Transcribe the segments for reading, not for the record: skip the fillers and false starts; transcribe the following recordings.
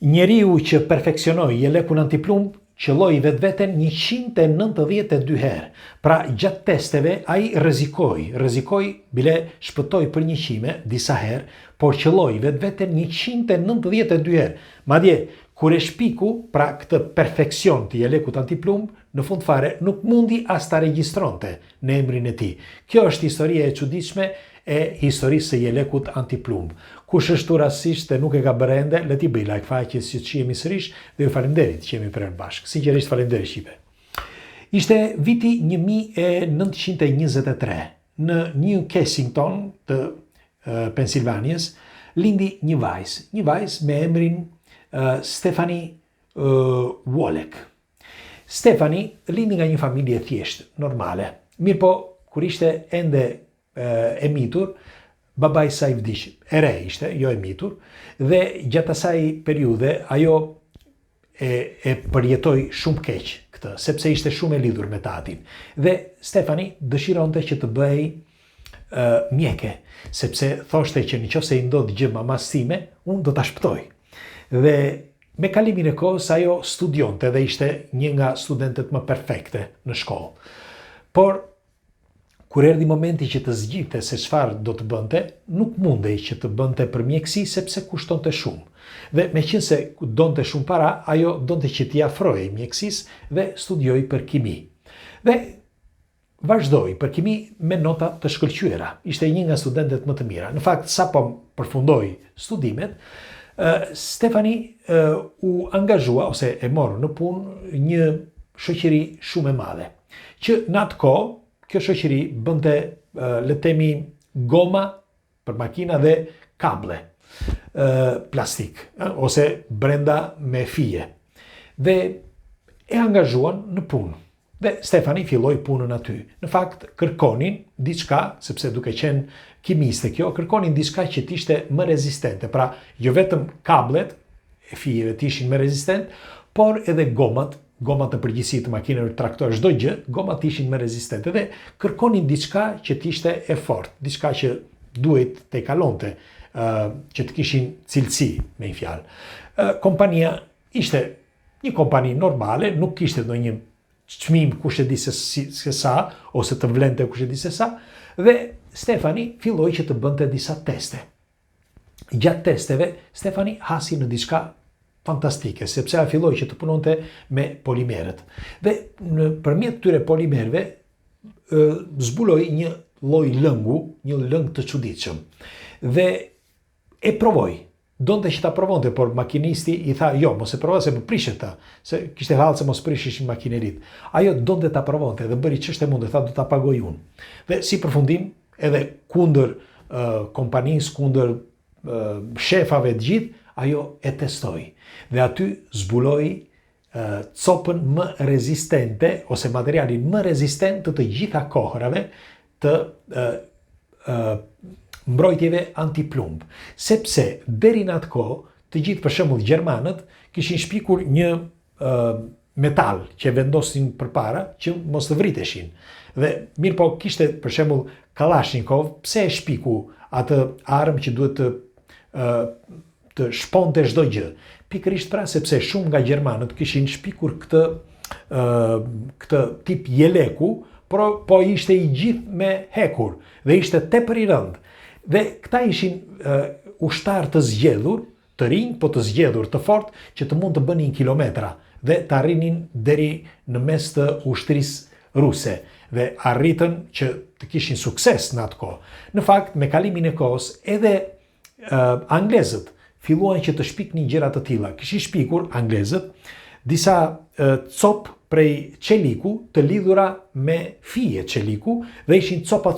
Njeriu që perfeksionoi jelekun antiplumb qëlloi vetveten 192 herë. Pra gjatë testeve ai rrezikoi bile shpëtoi për një qime disa herë, por qëlloi vetveten 192 herë. Madje kur e shpiku pra këtë perfeksion të jelekut antiplumb, në fund fare nuk mundi as ta regjistronte në emrin e tij. Kjo është historia e çuditshme e historisë së jelekut antiplumb. Kush është rastësisht e nuk e ka bërë ende, le t'i bëj like faqes si që jemi sërish dhe ju falenderit që jemi prerë bashkë. Sinqerisht falenderit Shqipe. Ishte viti 1923. Në New Kensington të Pensilvaniës lindi një vajzë me emrin Stephanie Wolek. Stephanie lindi nga një familje thjeshtë, normale. Mirë po, kur ishte ende e mitur, babaj saj vdiq, e re ishte, jo e mitur, dhe gjatë asaj periudhe ajo e përjetoi shumë keq këtë, sepse ishte shumë e lidhur me tatin. Dhe Stephanie dëshironte që të bëhej mjeke, sepse thoshte që nëse i ndodh gjë mamas time, unë do ta shpëtoj. Dhe me kalimin e kohës ajo studionte dhe ishte një nga studentet më perfekte në shkollë. Por kur erdhi momenti që të zgjidhte se çfarë do të bënte, nuk mundej që të bënte për mjeksi sepse kushtonte shumë. Dhe meqense donte shumë para, ajo donte që t'i afrohej mjekësisë dhe studioi për kimi. Dhe vazhdoi për kimi me nota të shkëlqyera. Ishte një nga studentet më të mira. Në fakt, sapo përfundoi studimet, Stephanie u angazhua ose e morë në punë një shoqëri shumë e madhe, që në atë kohë kjo shoqëri bënte le të themi goma për makina dhe kable plastik ose brenda me fije. Dhe e angazhuan në punë. Dhe Stephanie filloi punën aty. Në fakt kërkonin diçka, sepse duke qenë kimiste kjo, kërkonin diçka që t'ishte më rezistente. Pra, jo vetëm kablet e fijeve t'ishin më rezistent, por edhe gomat në përgjithësi të makinave traktor, çdo gjë, gomat ishin më rezistente dhe kërkonin diçka që t'ishte e fortë, diçka që duhet të kalonte, që të kishin cilësi, me një fjalë. Kompania ishte një kompani normale, nuk kishte ndonjë çmim kush e di se sa ose të vlente kush e di se sa, dhe Stephanie filloi që të bënte disa teste. Gjatë testeve, Stephanie hasi në diçka fantastike, sepse a filloi që të punonte me polimerët. Dhe përmjet këtyre polimerëve zbuloi një lloj lëngu, një lëng të çuditshëm. Dhe e provoi. Donte që ta provonte, por makinisti i tha, jo, mos e provo se më prishet ta, se kishte hallë se mos prishishin makinerit. Ajo donte ta provonte dhe bëri ç'është e mundë, tha do ta pagoj unë. Dhe si përfundim, edhe kundër kompanisë, kundër shefave të gjithë, ajo e testoi. Dhe aty zbuloi copën më rezistente ose materialin më rezistent të gjitha kohërave të mbrojtjeve antiplumb. Sepse deri në atë kohë, të gjithë për shembull gjermanët kishin shpikur një metal që vendosin përpara që mos të vriteshin. Dhe mirë po kishte për shembull Kalashnikov, pse e shpiku atë armë që duhet të shponte çdo gjë. Pikërisht pra sepse shumë nga gjermanët kishin shpikur këtë tip jeleku, po ishte i gjithë me hekur dhe ishte tepër i rëndë. Dhe këta ishin ushtar të zgjedhur, të rinj, po të zgjedhur të fortë, që të mund të bënin kilometra dhe të arrinin deri në mes të ushtrisë ruse dhe arritën që të kishin sukses në atë kohë. Në fakt, me kalimin e kohës, edhe anglezët filluan që të shpiknin gjëra të tilla. Kishin shpikur anglezët disa copë prej çeliku të lidhura me fije çeliku dhe ishin copa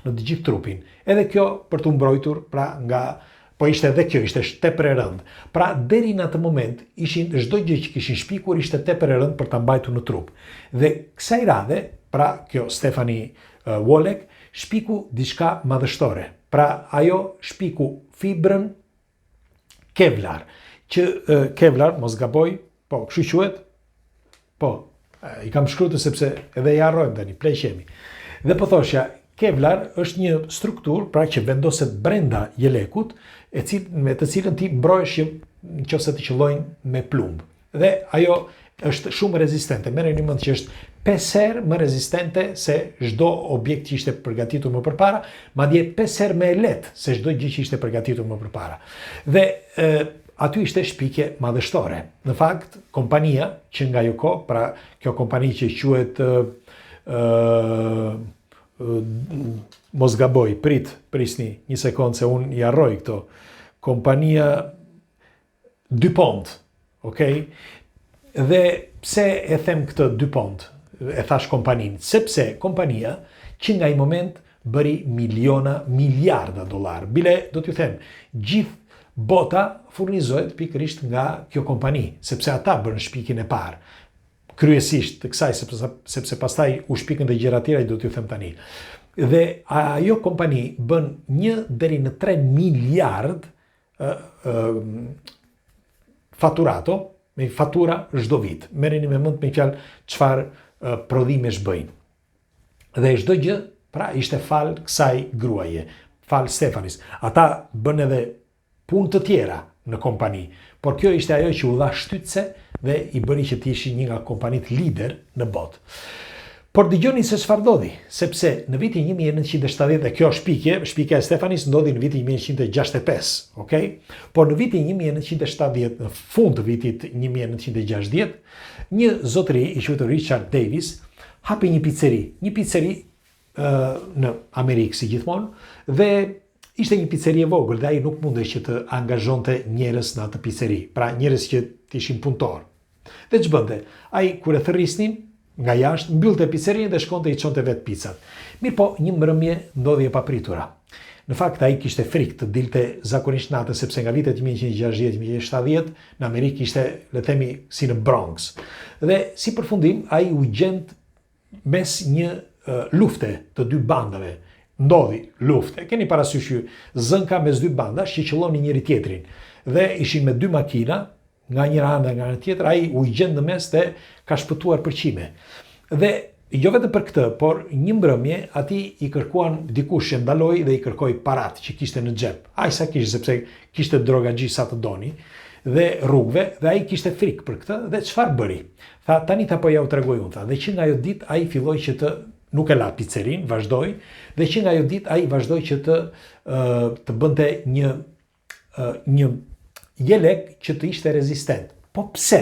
në të gjithë trupin. Edhe kjo për të mbrojtur pra nga po ishte edhe kjo ishte tepër e rëndë. Pra deri në atë moment ishin çdo gjë që kishin shpikur ishte tepër e rëndë për ta mbajtur në trup. Dhe kësaj radhe, pra kjo Stephanie Wolek shpiku diçka madhështore. Pra ajo shpiku fibrën Kevlar, që Kevlar, mos gaboj, po, kështu quhet? Po, i kam shkruar sepse edhe i harrojmë tani, pleqemi. Dhe po thoshja, Kevlar është një strukturë, pra që vendoset brenda jelekut, me të cilën ti mbrohesh që nëse të qellojnë me plumb. Dhe ajo është shumë rezistente. Merreni mend që është 5 herë më rezistente se çdo objekt që ishte përgatitur më përpara, madje 5 herë më e lehtë se çdo gjë që ishte përgatitur më përpara. Dhe aty ishte shpikje madhështore. Në fakt, kompania që nga ajo kohë, pra kjo kompani që quhet mos gaboj, prisni një sekondë se unë i harroj këto. Kompania DuPont, okay? Dhe pse e them këtë DuPont? E thash kompaninë, sepse kompania që nga i moment bëri miliarda dollar. Bile, do t'ju them, gjithë bota furnizohet pikërisht nga kjo kompani, sepse ata bën shpikjen e parë. Kryesisht të kësaj, sepse pastaj u shpikën dhe gjëra tjera, do t'ju them tani. Dhe ajo kompani bën 1 deri në 3 miliard faturato, me fatura çdo vit. Merreni me mend me fjalë çfarë prodhimesh bëjnë. Dhe çdo gjë, pra, ishte fal kësaj gruaje, fal Stefanis. Ata bën edhe punë të tjera në kompani, por kjo ishte ajo që u dha shtytse dhe i bëri që të ishin një nga kompanitë lider në botë. Por dëgjoni se çfarë ndodhi, sepse në vitin 1970, dhe kjo shpikja e Stefanis ndodhi në vitin 1965, okay? Por në vitin 1970, në fund të vitit 1960, një zotëri i quajtur Richard Davis hapi një pizzeri në Amerikë si gjithmonë, dhe ishte një pizzeri e vogël dhe ai nuk mundej që të angazhonte njerëz në atë pizzeri, pra njerëz që të ishin punëtor. Dhe ç'bënte? Ai kur e thërrisnin nga jashtë, mbyllte pizzerinë dhe shkonte i çonte vetë pizzat. Mirë po, një mbrëmje ndodhi e papritura. Në fakt, ai kishte frikë të dilte zakonisht natë, sepse nga vitet 1960-1970 në Amerikë ishte, le të themi, si në Bronx. Dhe si përfundim, ai u gjend mes një lufte të 2 bandave. Ndodhi lufte. Keni parasysh ju zënka mes 2 bandash që qellonin njëri tjetrin. Dhe ishin me 2 makina, nga njëra anë dhe nga një tjetër, ai u gjend në mes dhe ka shpëtuar përqime. Dhe jo vetëm për këtë, por një mbrëmje ati i kërkuan dikush që ndaloi dhe i kërkoi parat që kishte në xhep. Ai sa kishte, sepse kishte drogaxhi sa të doni dhe rrugëve, dhe ai kishte frikë për këtë dhe çfarë bëri? Tha, tani ta po ja u tregoj unë, tha. Dhe që nga ajo ditë ai filloi që të nuk e la pizzerin, vazhdoi, dhe që nga ajo ditë ai vazhdoi që të bënte një jelek që të ishte rezistent. Po pse?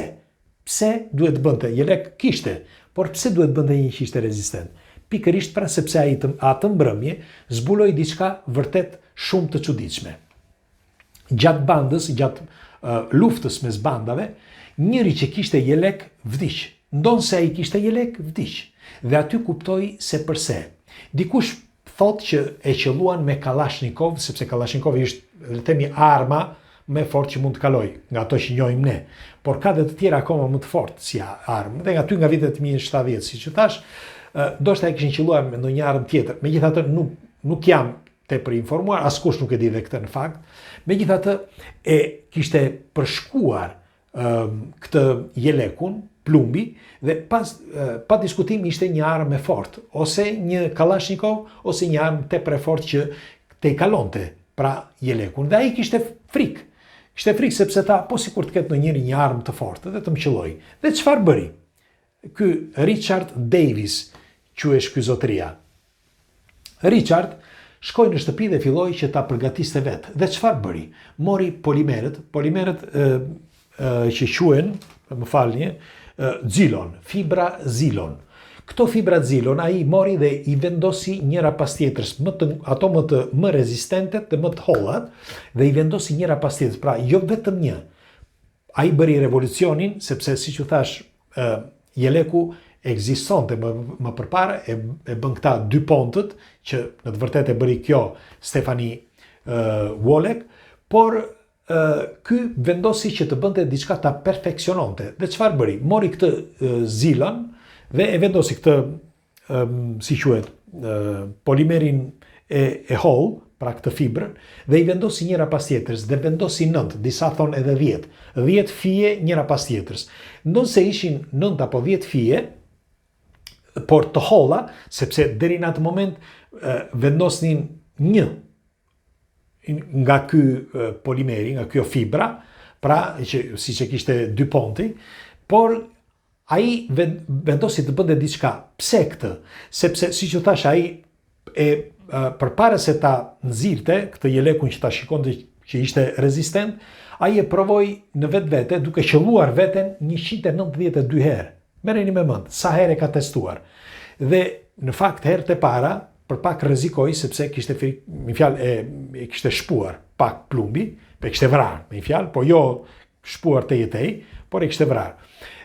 Pse duhet bënte? Jelek kishte, por pse duhet bënte një që ishte rezistent? Pikërisht pra sepse atë mbrëmje zbuloi diçka vërtet shumë të çuditshme. Gjatë bandës, gjatë luftës mes bandave, njëri që kishte jelek vdiq. Ndonë se ai kishte jelek vdiq. Dhe aty kuptoi se përse. Dikush thot që e qelluan me Kalashnikov, sepse Kalashnikov ishte, le të themi, arma më fort që mund të kaloj, nga ato që njohim ne. Por ka dhe të tjera akoma më të fort si armë. Dhe nga ty nga vitet 1970, si që thash, ndoshta e kishin qelluar me ndonjë armë tjetër. Megjithatë nuk jam tepër informuar, askush nuk e di dhe këtë në fakt. Megjithatë e kishte përshkuar këtë jelekun, plumbi, dhe pa diskutim ishte një armë e fort, ose një Kalashnikov, ose një armë tepër e fort që te i kalonte pra jelekun. Dhe ai kishte frikë. Kishte frikë sepse tha, po sikur të ketë në njëri një armë të fortë, dhe të më qelloj. Dhe çfarë bëri? Ky Richard Davis, quhesh ky zotëria. Richard shkoi në shtëpi dhe filloi që ta përgatiste vetë. Dhe çfarë bëri? Mori polimerët që quhen, më falni, xilon, fibra xilon. Këto fibra xilon ai mori dhe i vendosi njëra pas tjetrës, ato më rezistente dhe më të hollat, dhe i vendosi njëra pas tjetrës. Pra, jo vetëm një. Ai bëri revolucionin, sepse siç u thash, jeleku ekzistonte më përpara, e bën këta DuPontët, që në të vërtetë e bëri kjo Stefani Wolek, por ky vendosi që të bënte diçka ta perfeksiononte. Dhe çfarë bëri? Mori këtë xilon dhe e vendosi këtë, si quhet, polimerin e holl, pra këtë fibrën, dhe i vendosi njëra pas tjetrës, dhe vendosi 9, disa thonë edhe 10. 10 fije njëra pas tjetrës. Nëse ishin 9 apo 10 fije, por të holla, sepse deri në atë moment vendosnin një nga ky polimeri, nga kjo fibra, pra si që kishte dy ponti, por ai vendosi të bënte diçka. Pse këtë? Sepse, si që thash, ai përpara se ta nxirte këtë jelekun që ta shikonte që ishte rezistent, ai e provoi në vetvete duke qelluar veten 192 herë. Merreni me mend sa herë ka testuar. Dhe në fakt herët e para për pak rrezikoi sepse kishte me fjalë e kishte shpuar pak plumbi, e kishte vrarë, me fjalë, po jo shpuar te jetej, por e kishte vrarë.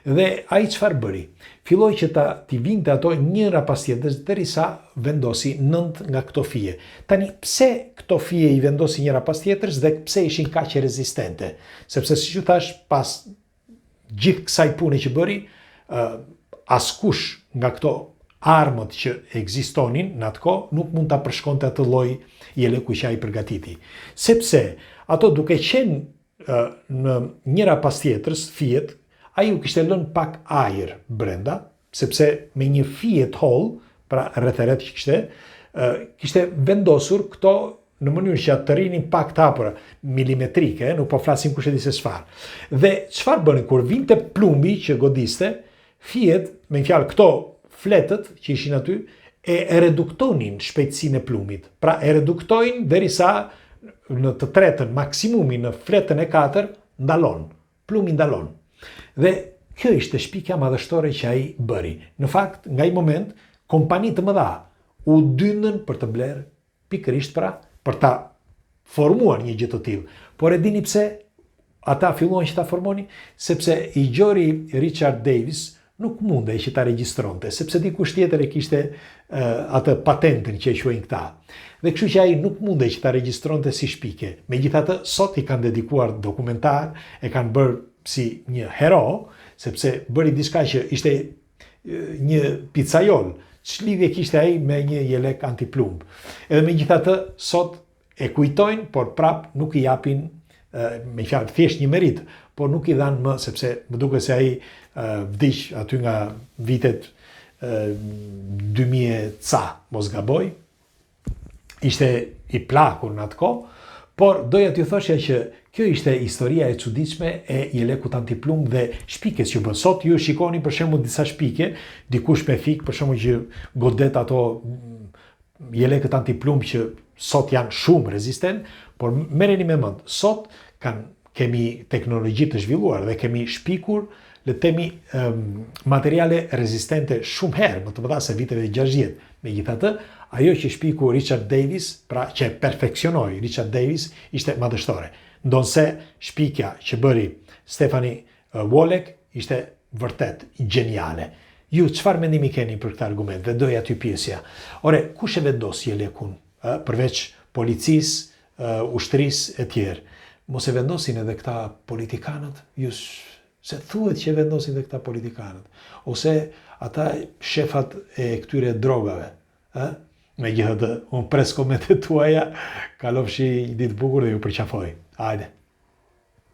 Dhe ai çfarë bëri? Filloi që t'i vinte ato njëra pas tjetrës derisa vendosi 9 nga këto fije. Tani pse këto fije i vendosi njëra pas tjetrës dhe pse ishin kaq rezistente? Sepse siç u thash, pas gjithë kësaj pune që bëri, askush nga këto armët që ekzistonin në atë kohë nuk mund ta përshkonte atë lloj jeleku që ai përgatiti. Sepse ato duke qenë në njëra pas tjetrës fijet, ai u kishte lënë pak ajër brenda, sepse me një fije të hollë, pra rretheret që kishte vendosur këto në mënyrë që të rrinin pak të hapura, milimetrike, nuk po flasim kush e di se çfarë. Dhe çfarë bënin kur vinte plumbi që godiste, fijet, me fjalë këto fletët që ishin aty, e reduktonin shpejtësinë e plumit. Pra e reduktojnë derisa në të tretën, maksimumi në fletën e 4, ndalon. Plumi ndalon. Dhe kjo ishte shpikja madhështore që ai bëri. Në fakt, nga ai moment, kompani të mëdha u dyndën për të blerë pikërisht pra për ta formuar një gjë të tillë. Por e dini pse ata filluan që ta formonin? Sepse i gjori Richard Davis nuk mundej që ta regjistronte, sepse dikush tjetër e kishte atë patentin që e quajnë këta. Dhe kështu që ai nuk mundej që ta regjistronte si shpike. Megjithatë, sot i kanë dedikuar dokumentar, e kanë bërë si një hero, sepse bëri diçka që ishte një pizzaiol. Ç'lidhje kishte ai me një jelek antiplumb. Edhe megjithatë, sot e kujtojnë, por prap nuk i japin me fjalë thjesht një merit, por nuk i dhanë më, sepse më duket se ai vdiq aty nga vitet 2000 ca, mos gaboj, ishte i plakur në atë kohë, por doja t'ju thosha që kjo ishte historia e çuditshme e jelekut antiplumb dhe shpikjes që bën. Sot ju shikoni për shembull disa shpike, dikush me fik për shembull që godet ato jelekët antiplumb që sot janë shumë rezistent, por merreni me mend, sot kemi teknologji të zhvilluar dhe kemi shpikur le të themi materiale rezistente shumë herë më të mëdha se viteve 60. Megjithatë, ajo që shpiku Richard Davis, pra që perfeksionoi Richard Davis, ishte madhështore. Ndonse shpikja që bëri Stephanie Wolek ishte vërtet gjeniale. Ju çfarë mendimi keni për këtë argument? Dhe doja t'ju pyesja. Ore, kush e vendos jelekun? Përveç policisë, ushtrisë e tjerë. Mos e vendosin edhe këta politikanët? Se thuhet që vendosin dhe këta politikanët, ose ata shefat e këtyre drogave. Me gjithë unë pres komentet tuaja, kalofshi një ditë bukur dhe ju përqafoj. Hajde.